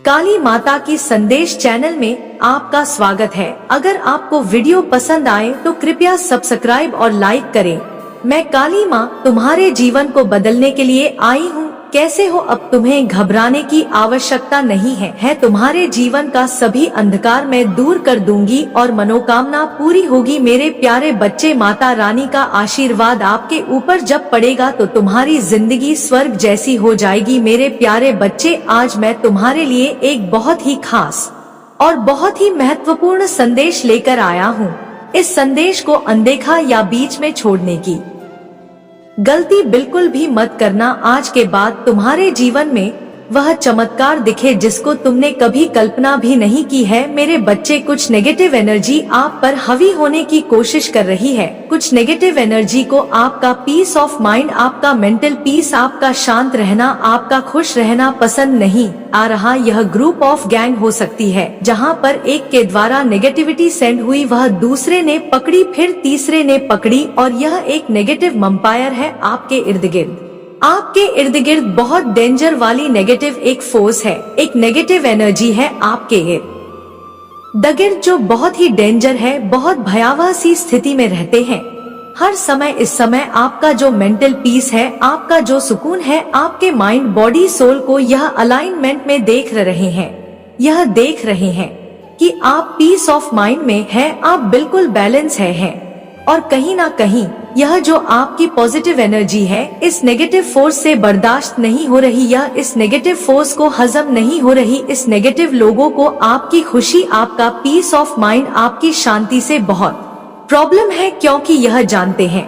काली माता की संदेश चैनल में आपका स्वागत है। अगर आपको वीडियो पसंद आए तो कृपया सब्सक्राइब और लाइक करें। मैं काली माँ तुम्हारे जीवन को बदलने के लिए आई हूँ। कैसे हो? अब तुम्हें घबराने की आवश्यकता नहीं है तुम्हारे जीवन का सभी अंधकार मैं दूर कर दूंगी और मनोकामना पूरी होगी। मेरे प्यारे बच्चे, माता रानी का आशीर्वाद आपके ऊपर जब पड़ेगा तो तुम्हारी जिंदगी स्वर्ग जैसी हो जाएगी। मेरे प्यारे बच्चे, आज मैं तुम्हारे लिए एक बहुत ही खास और बहुत ही महत्वपूर्ण संदेश लेकर आया हूँ। इस संदेश को अनदेखा या बीच में छोड़ने की गलती बिल्कुल भी मत करना। आज के बाद तुम्हारे जीवन में वह चमत्कार दिखे जिसको तुमने कभी कल्पना भी नहीं की है। मेरे बच्चे, कुछ नेगेटिव एनर्जी आप पर हावी होने की कोशिश कर रही है। कुछ नेगेटिव एनर्जी को आपका पीस ऑफ माइंड, आपका मेंटल पीस, आपका शांत रहना, आपका खुश रहना पसंद नहीं आ रहा। यह ग्रुप ऑफ गैंग हो सकती है जहां पर एक के द्वारा नेगेटिविटी सेंड हुई, वह दूसरे ने पकड़ी, फिर तीसरे ने पकड़ी और यह एक नेगेटिव मंपायर है आपके इर्द गिर्द। आपके इर्द गिर्द बहुत डेंजर वाली नेगेटिव एक फोर्स है, एक नेगेटिव एनर्जी है आपके इर्द गिर्द जो बहुत ही डेंजर है, बहुत भयावह सी स्थिति में रहते हैं हर समय। इस समय आपका जो मेंटल पीस है, आपका जो सुकून है, आपके माइंड, बॉडी, सोल को यह अलाइनमेंट में देख रहे हैं। यह देख रहे हैं कि आप पीस ऑफ माइंड में है, आप बिल्कुल बैलेंस है और कहीं ना कहीं यह जो आपकी पॉजिटिव एनर्जी है इस नेगेटिव फोर्स से बर्दाश्त नहीं हो रही, यह इस नेगेटिव फोर्स को हजम नहीं हो रही। इस नेगेटिव लोगों को आपकी खुशी, आपका पीस ऑफ माइंड, आपकी शांति से बहुत प्रॉब्लम है, क्योंकि यह जानते हैं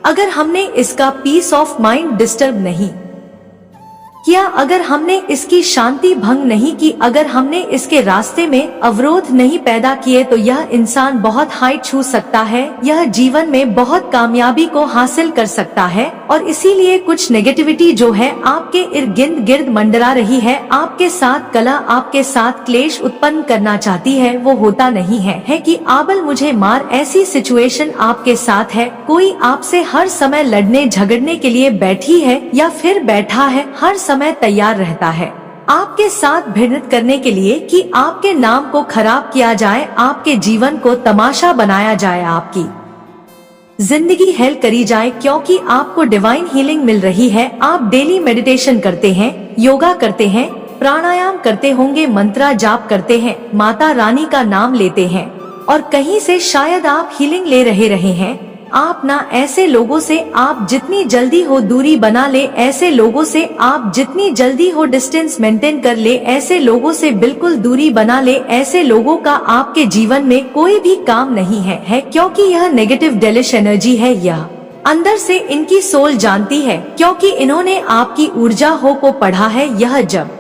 अगर हमने इसका पीस ऑफ माइंड डिस्टर्ब नहीं किया, अगर हमने इसकी शांति भंग नहीं की, अगर हमने इसके रास्ते में अवरोध नहीं पैदा किए तो यह इंसान बहुत हाइट छू सकता है, यह जीवन में बहुत कामयाबी को हासिल कर सकता है। और इसीलिए कुछ नेगेटिविटी जो है आपके इर्द गिर्द मंडरा रही है, आपके साथ कलह, आपके साथ क्लेश उत्पन्न करना चाहती है, वो होता नहीं है कि आबल मुझे मार, ऐसी सिचुएशन आपके साथ है। कोई आपसे हर समय लड़ने झगड़ने के लिए बैठी है या फिर बैठा है, हर समय तैयार रहता है आपके साथ भिड़ंत करने के लिए कि आपके नाम को खराब किया जाए, आपके जीवन को तमाशा बनाया जाए, आपकी जिंदगी हेल करी जाए, क्योंकि आपको डिवाइन हीलिंग मिल रही है। आप डेली मेडिटेशन करते हैं, योगा करते हैं, प्राणायाम करते होंगे, मंत्रा जाप करते हैं, माता रानी का नाम लेते हैं और कहीं से शायद आप हीलिंग ले रहे हैं। आप ना ऐसे लोगों से आप जितनी जल्दी हो दूरी बना ले, ऐसे लोगों से आप जितनी जल्दी हो डिस्टेंस मेंटेन कर ले, ऐसे लोगों से बिल्कुल दूरी बना ले। ऐसे लोगों का आपके जीवन में कोई भी काम नहीं है क्योंकि यह नेगेटिव डेलिश एनर्जी है। यह अंदर से इनकी सोल जानती है, क्योंकि इन्होंने आपकी ऊर्जा हो को पढ़ा है। यह जब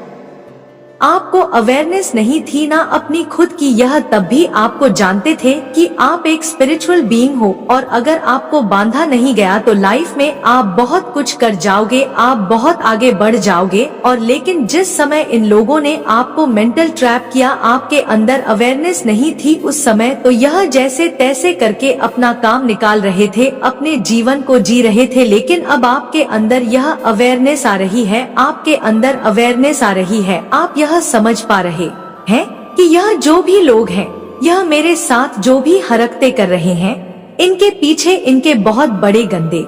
आपको अवेयरनेस नहीं थी ना अपनी खुद की, यह तब भी आपको जानते थे कि आप एक स्पिरिचुअल बीइंग हो और अगर आपको बांधा नहीं गया तो लाइफ में आप बहुत कुछ कर जाओगे, आप बहुत आगे बढ़ जाओगे। और लेकिन जिस समय इन लोगों ने आपको मेंटल ट्रैप किया, आपके अंदर अवेयरनेस नहीं थी उस समय, तो यह जैसे तैसे करके अपना काम निकाल रहे थे, अपने जीवन को जी रहे थे। लेकिन अब आपके अंदर यह अवेयरनेस आ रही है, आपके अंदर अवेयरनेस आ रही है, आप यह समझ पा रहे हैं कि यह जो भी लोग हैं, यह मेरे साथ जो भी हरकतें कर रहे हैं, इनके पीछे इनके बहुत बड़े गंदे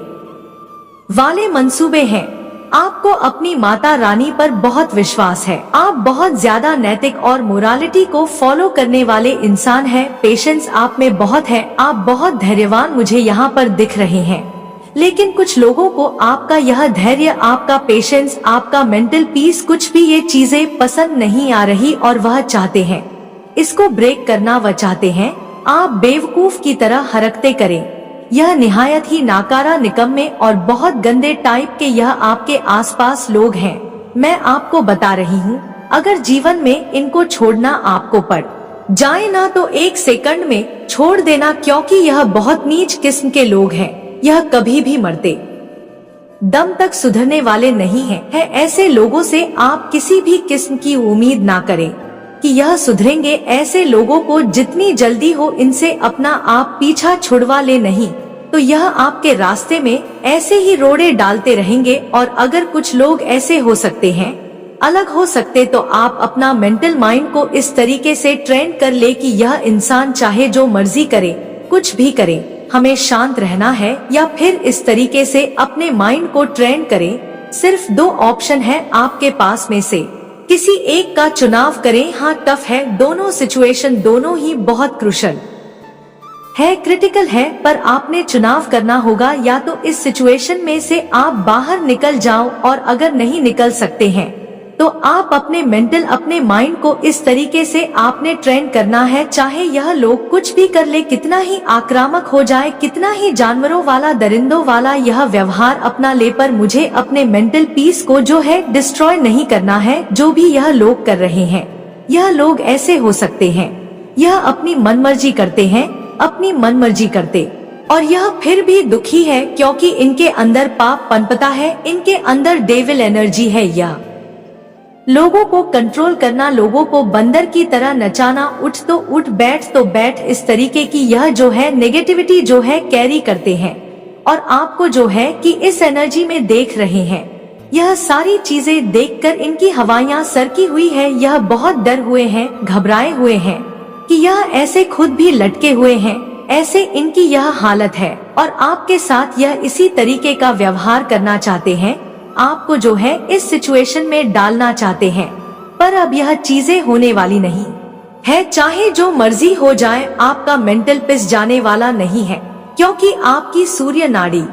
वाले मंसूबे हैं। आपको अपनी माता रानी पर बहुत विश्वास है, आप बहुत ज्यादा नैतिक और मोरालिटी को फॉलो करने वाले इंसान हैं। पेशेंस आप में बहुत है, आप बहुत धैर्यवान मुझे यहाँ पर दिख रहे हैं। लेकिन कुछ लोगों को आपका यह धैर्य, आपका पेशेंस, आपका मेंटल पीस, कुछ भी ये चीजें पसंद नहीं आ रही और वह चाहते हैं इसको ब्रेक करना। वह चाहते हैं आप बेवकूफ की तरह हरकतें करें। यह निहायत ही नाकारा, निकम्मे और बहुत गंदे टाइप के यह आपके आसपास लोग हैं। मैं आपको बता रही हूँ, अगर जीवन में इनको छोड़ना आपको पड़ जाए ना तो 1 सेकंड में छोड़ देना, क्योंकि यह बहुत नीच किस्म के लोग हैं। यह कभी भी मरते दम तक सुधरने वाले नहीं है। ऐसे लोगों से आप किसी भी किस्म की उम्मीद ना करें कि यह सुधरेंगे। ऐसे लोगों को जितनी जल्दी हो इनसे अपना आप पीछा छुड़वा ले, नहीं तो यह आपके रास्ते में ऐसे ही रोड़े डालते रहेंगे। और अगर कुछ लोग ऐसे हो सकते हैं अलग हो सकते तो आप अपना मेंटल माइंड को इस तरीके से ट्रेन कर ले कि यह इंसान चाहे जो मर्जी करे, कुछ भी करे, हमें शांत रहना है, या फिर इस तरीके से अपने माइंड को ट्रेन करें। सिर्फ 2 ऑप्शन है आपके पास में से किसी एक का चुनाव करें। हाँ, टफ है दोनों सिचुएशन, दोनों ही बहुत क्रूशल है, क्रिटिकल है, पर आपने चुनाव करना होगा। या तो इस सिचुएशन में से आप बाहर निकल जाओ, और अगर नहीं निकल सकते हैं तो आप अपने माइंड को इस तरीके से आपने ट्रेन करना है, चाहे यह लोग कुछ भी कर ले, कितना ही आक्रामक हो जाए, कितना ही जानवरों वाला, दरिंदों वाला यह व्यवहार अपना ले, पर मुझे अपने मेंटल पीस को जो है डिस्ट्रॉय नहीं करना है। जो भी यह लोग कर रहे हैं, यह लोग ऐसे हो सकते हैं, यह अपनी मनमर्जी करते हैं, अपनी मनमर्जी करते, और यह फिर भी दुखी है क्योंकि इनके अंदर पाप पनपता है, इनके अंदर डेविल एनर्जी है। यह लोगों को कंट्रोल करना, लोगों को बंदर की तरह नचाना, उठ तो उठ, बैठ तो बैठ, इस तरीके की यह जो है नेगेटिविटी जो है कैरी करते हैं। और आपको जो है कि इस एनर्जी में देख रहे हैं, यह सारी चीजें देखकर इनकी हवाइयां सरकी हुई है। यह बहुत डर हुए हैं, घबराए हुए हैं कि यह ऐसे खुद भी लटके हुए हैं, ऐसे इनकी यह हालत है, और आपके साथ यह इसी तरीके का व्यवहार करना चाहते हैं, आपको जो है इस सिचुएशन में डालना चाहते हैं। पर अब यह चीजें होने वाली नहीं है, चाहे जो मर्जी हो जाए, आपका मेंटल पीस जाने वाला नहीं है, क्योंकि आपकी सूर्य नाड़ी,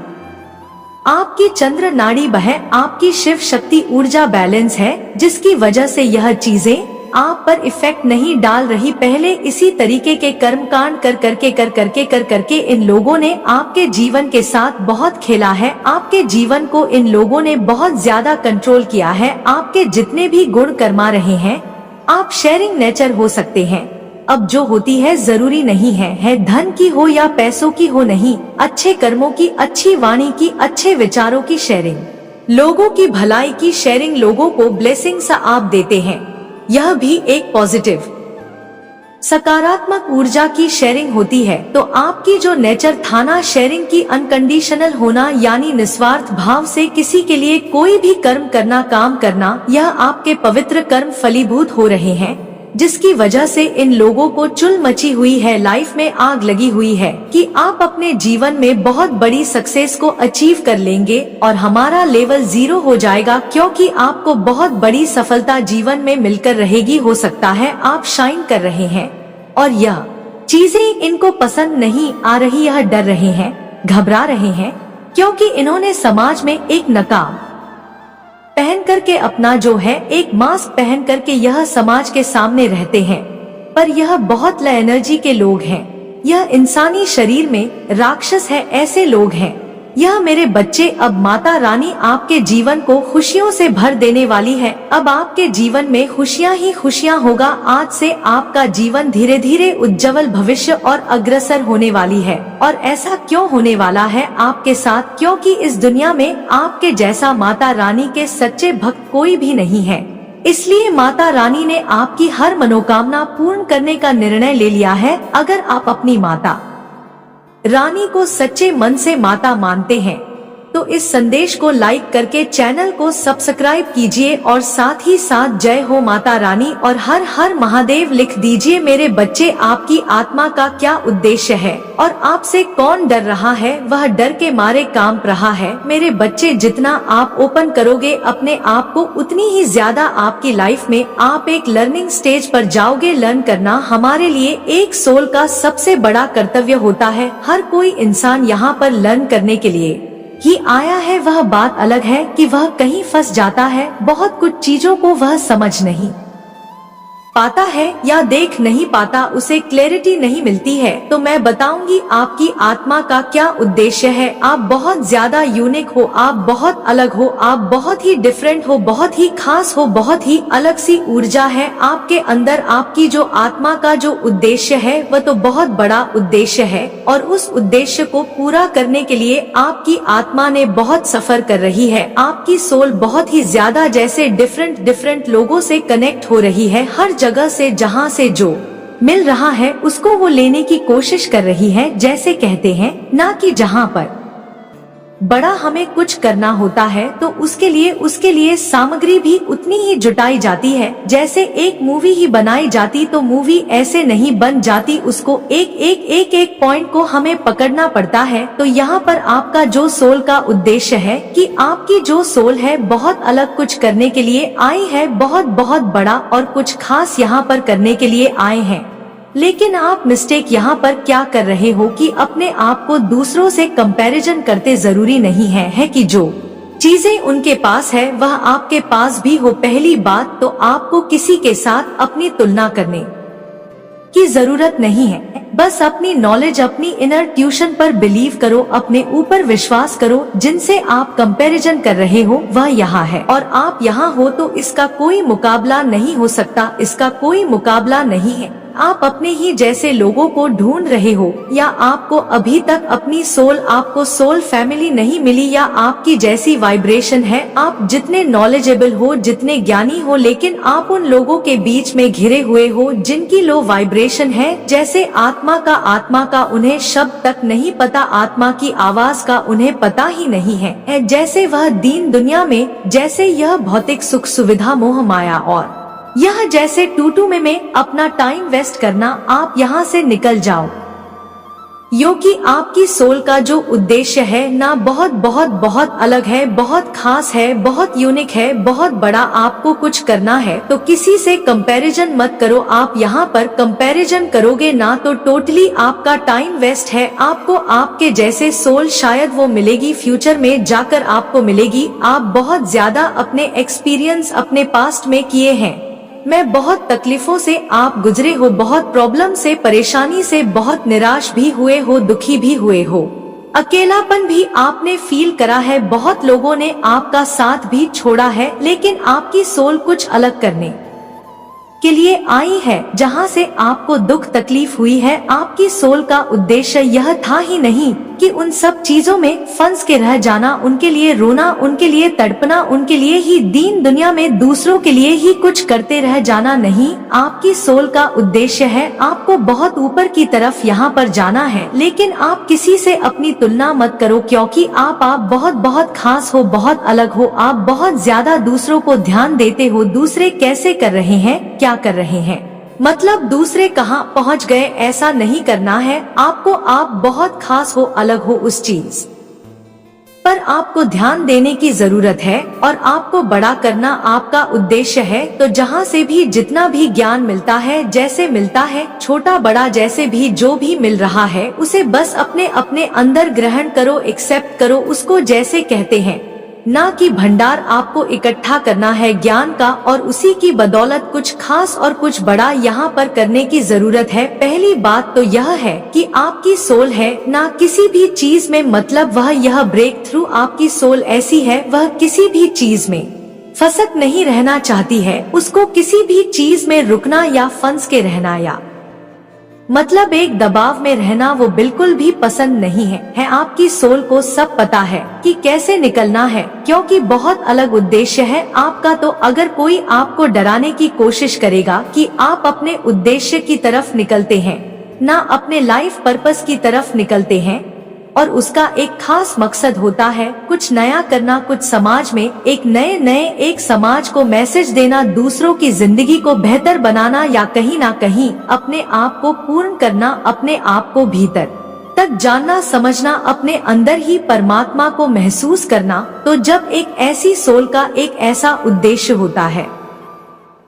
आपकी चंद्र नाड़ी वह आपकी शिव शक्ति ऊर्जा बैलेंस है, जिसकी वजह से यह चीजें आप पर इफेक्ट नहीं डाल रही। पहले इसी तरीके के कर्मकांड कर करके इन लोगों ने आपके जीवन के साथ बहुत खेला है, आपके जीवन को इन लोगों ने बहुत ज्यादा कंट्रोल किया है। आपके जितने भी गुण कर्मा रहे हैं, आप शेयरिंग नेचर हो सकते हैं। अब जो होती है जरूरी नहीं है धन की हो या पैसों की हो, नहीं, अच्छे कर्मों की, अच्छी वाणी की, अच्छे विचारों की शेयरिंग, लोगों की भलाई की शेयरिंग, लोगों को ब्लेसिंग्स आप देते हैं, यह भी एक पॉजिटिव सकारात्मक ऊर्जा की शेयरिंग होती है। तो आपकी जो नेचर था ना शेयरिंग की, अनकंडीशनल होना, यानी निस्वार्थ भाव से किसी के लिए कोई भी कर्म करना, काम करना, यह आपके पवित्र कर्म फलीभूत हो रहे हैं, जिसकी वजह से इन लोगों को चुल मची हुई है, लाइफ में आग लगी हुई है कि आप अपने जीवन में बहुत बड़ी सक्सेस को अचीव कर लेंगे और हमारा लेवल 0 हो जाएगा, क्योंकि आपको बहुत बड़ी सफलता जीवन में मिलकर रहेगी। हो सकता है आप शाइन कर रहे हैं और यह चीजें इनको पसंद नहीं आ रही, यह डर रहे हैं, घबरा रहे हैं, क्योंकि इन्होंने समाज में एक नकाब पहन करके, अपना जो है एक मास्क पहन करके यह समाज के सामने रहते हैं। पर यह बहुत लो एनर्जी के लोग हैं, यह इंसानी शरीर में राक्षस है, ऐसे लोग हैं। यह मेरे बच्चे, अब माता रानी आपके जीवन को खुशियों से भर देने वाली है। अब आपके जीवन में खुशियां ही खुशियां होगा। आज से आपका जीवन धीरे धीरे उज्जवल भविष्य और अग्रसर होने वाली है। और ऐसा क्यों होने वाला है आपके साथ? क्योंकि इस दुनिया में आपके जैसा माता रानी के सच्चे भक्त कोई भी नहीं है। इसलिए माता रानी ने आपकी हर मनोकामना पूर्ण करने का निर्णय ले लिया है। अगर आप अपनी माता रानी को सच्चे मन से माता मानते हैं तो इस संदेश को लाइक करके चैनल को सब्सक्राइब कीजिए और साथ ही साथ जय हो माता रानी और हर हर महादेव लिख दीजिए। मेरे बच्चे, आपकी आत्मा का क्या उद्देश्य है और आपसे कौन डर रहा है? वह डर के मारे कांप रहा है। मेरे बच्चे, जितना आप ओपन करोगे अपने आप को, उतनी ही ज्यादा आपकी लाइफ में आप एक लर्निंग स्टेज पर जाओगे। लर्न करना हमारे लिए एक सोल का सबसे बड़ा कर्तव्य होता है। हर कोई इंसान यहाँ पर लर्न करने के लिए ही आया है। वह बात अलग है कि वह कहीं फंस जाता है, बहुत कुछ चीजों को वह समझ नहीं पाता है या देख नहीं पाता, उसे क्लैरिटी नहीं मिलती है। तो मैं बताऊंगी आपकी आत्मा का क्या उद्देश्य है। आप बहुत ज्यादा यूनिक हो, आप बहुत अलग हो, आप बहुत ही डिफरेंट हो, बहुत ही खास हो, बहुत ही अलग सी ऊर्जा है आपके अंदर। आपकी जो आत्मा का जो उद्देश्य है वह तो बहुत बड़ा उद्देश्य है और उस उद्देश्य को पूरा करने के लिए आपकी आत्मा ने बहुत सफर कर रही है। आपकी सोल बहुत ही ज्यादा जैसे डिफरेंट लोगों से कनेक्ट हो रही है। हर जगह से जहाँ से जो मिल रहा है उसको वो लेने की कोशिश कर रही है, जैसे कहते हैं ना कि जहाँ पर बड़ा हमें कुछ करना होता है तो उसके लिए सामग्री भी उतनी ही जुटाई जाती है। जैसे एक मूवी ही बनाई जाती तो मूवी ऐसे नहीं बन जाती, उसको एक पॉइंट को हमें पकड़ना पड़ता है। तो यहाँ पर आपका जो सोल का उद्देश्य है कि आपकी जो सोल है बहुत अलग कुछ करने के लिए आई है, बहुत बहुत बड़ा और कुछ खास यहाँ पर करने के लिए आए हैं। लेकिन आप मिस्टेक यहाँ पर क्या कर रहे हो कि अपने आप को दूसरों से कंपैरिजन करते जरूरी नहीं है कि जो चीजें उनके पास है वह आपके पास भी हो। पहली बात तो आपको किसी के साथ अपनी तुलना करने की जरूरत नहीं है। बस अपनी नॉलेज, अपनी इनर ट्यूशन पर बिलीव करो, अपने ऊपर विश्वास करो। जिनसे आप कंपैरिजन कर रहे हो वह यहाँ है और आप यहाँ हो तो इसका कोई मुकाबला नहीं हो सकता, इसका कोई मुकाबला नहीं है। आप अपने ही जैसे लोगों को ढूंढ रहे हो या आपको अभी तक अपनी सोल, आपको सोल फैमिली नहीं मिली या आपकी जैसी वाइब्रेशन है। आप जितने नॉलेजेबल हो, जितने ज्ञानी हो, लेकिन आप उन लोगों के बीच में घिरे हुए हो जिनकी लो वाइब्रेशन है। जैसे आत्मा का उन्हें शब्द तक नहीं पता, आत्मा की आवाज का उन्हें पता ही नहीं है। जैसे वह दीन दुनिया में, जैसे यह भौतिक सुख सुविधा मोह माया और यह जैसे टूटू में अपना टाइम वेस्ट करना, आप यहाँ से निकल जाओ। क्योंकि आपकी सोल का जो उद्देश्य है ना बहुत बहुत बहुत अलग है, बहुत खास है, बहुत यूनिक है, बहुत बड़ा। आपको कुछ करना है तो किसी से कंपैरिजन मत करो। आप यहाँ पर कंपैरिजन करोगे ना तो टोटली आपका टाइम वेस्ट है। आपको आपके जैसे सोल शायद वो मिलेगी फ्यूचर में जाकर, आपको मिलेगी। आप बहुत ज्यादा अपने एक्सपीरियंस अपने पास्ट में किए हैं। मैं बहुत तकलीफों से आप गुजरे हो, बहुत प्रॉब्लम से, परेशानी से, बहुत निराश भी हुए हो, दुखी भी हुए हो, अकेलापन भी आपने फील करा है, बहुत लोगों ने आपका साथ भी छोड़ा है। लेकिन आपकी सोल कुछ अलग करने के लिए आई है। जहाँ से आपको दुख तकलीफ हुई है, आपकी सोल का उद्देश्य यह था ही नहीं कि उन सब चीजों में फंस के रह जाना, उनके लिए रोना, उनके लिए तड़पना, उनके लिए ही दीन दुनिया में दूसरों के लिए ही कुछ करते रह जाना नहीं। आपकी सोल का उद्देश्य है आपको बहुत ऊपर की तरफ यहाँ पर जाना है। लेकिन आप किसी से अपनी तुलना मत करो, क्योंकि आप बहुत बहुत खास हो, बहुत अलग हो। आप बहुत ज्यादा दूसरों को ध्यान देते हो, दूसरे कैसे कर रहे हैं, क्या कर रहे हैं, मतलब दूसरे कहाँ पहुँच गए, ऐसा नहीं करना है आपको। आप बहुत खास हो, अलग हो, उस चीज पर आपको ध्यान देने की जरूरत है और आपको बड़ा करना आपका उद्देश्य है। तो जहाँ से भी जितना भी ज्ञान मिलता है, जैसे मिलता है, छोटा बड़ा जैसे भी जो भी मिल रहा है, उसे बस अपने अपने अंदर ग्रहण करो, एक्सेप्ट करो उसको, जैसे कहते हैं ना कि भंडार आपको इकट्ठा करना है ज्ञान का और उसी की बदौलत कुछ खास और कुछ बड़ा यहाँ पर करने की जरूरत है। पहली बात तो यह है कि आपकी सोल है ना किसी भी चीज में, मतलब वह यह ब्रेक थ्रू, आपकी सोल ऐसी है वह किसी भी चीज में फंसक नहीं रहना चाहती है। उसको किसी भी चीज में रुकना या फंस के रहना या मतलब एक दबाव में रहना वो बिल्कुल भी पसंद नहीं है। आपकी सोल को सब पता है कि कैसे निकलना है, क्योंकि बहुत अलग उद्देश्य है आपका। तो अगर कोई आपको डराने की कोशिश करेगा कि आप अपने उद्देश्य की तरफ निकलते हैं ना अपने लाइफ पर्पस की तरफ निकलते हैं, और उसका एक खास मकसद होता है कुछ नया करना, कुछ समाज में एक नए एक समाज को मैसेज देना, दूसरों की जिंदगी को बेहतर बनाना, या कहीं ना कहीं अपने आप को पूर्ण करना, अपने आप को भीतर तक जानना, समझना, अपने अंदर ही परमात्मा को महसूस करना। तो जब एक ऐसी सोल का एक ऐसा उद्देश्य होता है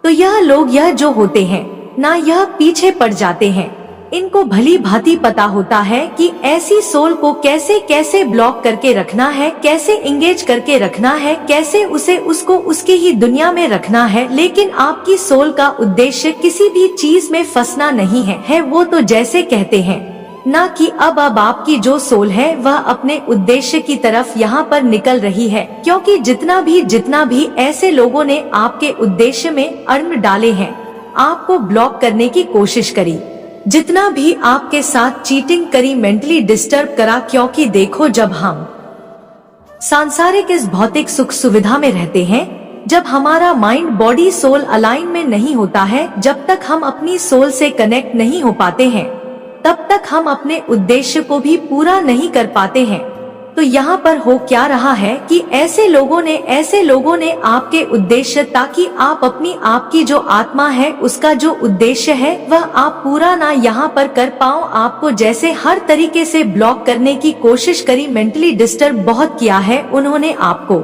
तो यह लोग यह जो होते हैं ना यह पीछे पड़ जाते हैं। इनको भली भांति पता होता है कि ऐसी सोल को कैसे कैसे ब्लॉक करके रखना है, कैसे इंगेज करके रखना है, कैसे उसे उसको उसके ही दुनिया में रखना है। लेकिन आपकी सोल का उद्देश्य किसी भी चीज में फंसना नहीं है। वो तो जैसे कहते हैं ना कि अब आपकी जो सोल है वह अपने उद्देश्य की तरफ यहाँ पर निकल रही है, क्योंकि जितना भी ऐसे लोगों ने आपके उद्देश्य में अड़ंग डाले हैं, आपको ब्लॉक करने की कोशिश करी, जितना भी आपके साथ चीटिंग करी, मेंटली डिस्टर्ब करा। क्योंकि देखो, जब हम सांसारिक इस भौतिक सुख सुविधा में रहते हैं, जब हमारा माइंड बॉडी सोल अलाइन में नहीं होता है, जब तक हम अपनी सोल से कनेक्ट नहीं हो पाते हैं, तब तक हम अपने उद्देश्य को भी पूरा नहीं कर पाते हैं। तो यहाँ पर हो क्या रहा है कि ऐसे लोगों ने आपके उद्देश्य, ताकि आप अपनी आपकी जो आत्मा है उसका जो उद्देश्य है वह आप पूरा ना यहाँ पर कर पाओ, आपको जैसे हर तरीके से ब्लॉक करने की कोशिश करी, मेंटली डिस्टर्ब बहुत किया है उन्होंने आपको,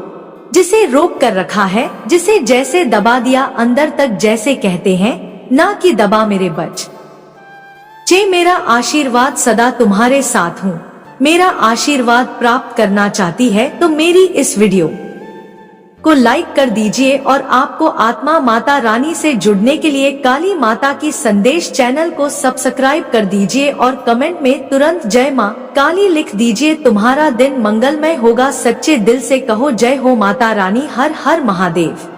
जिसे रोक कर रखा है, जिसे जैसे दबा दिया अंदर तक, जैसे कहते हैं ना कि दबा मेरे बच्चे। मेरा आशीर्वाद सदा तुम्हारे साथ हूँ। मेरा आशीर्वाद प्राप्त करना चाहती है तो मेरी इस वीडियो को लाइक कर दीजिए, और आपको आत्मा माता रानी से जुड़ने के लिए काली माता की संदेश चैनल को सब्सक्राइब कर दीजिए और कमेंट में तुरंत जय माँ काली लिख दीजिए। तुम्हारा दिन मंगलमय होगा। सच्चे दिल से कहो जय हो माता रानी, हर हर महादेव।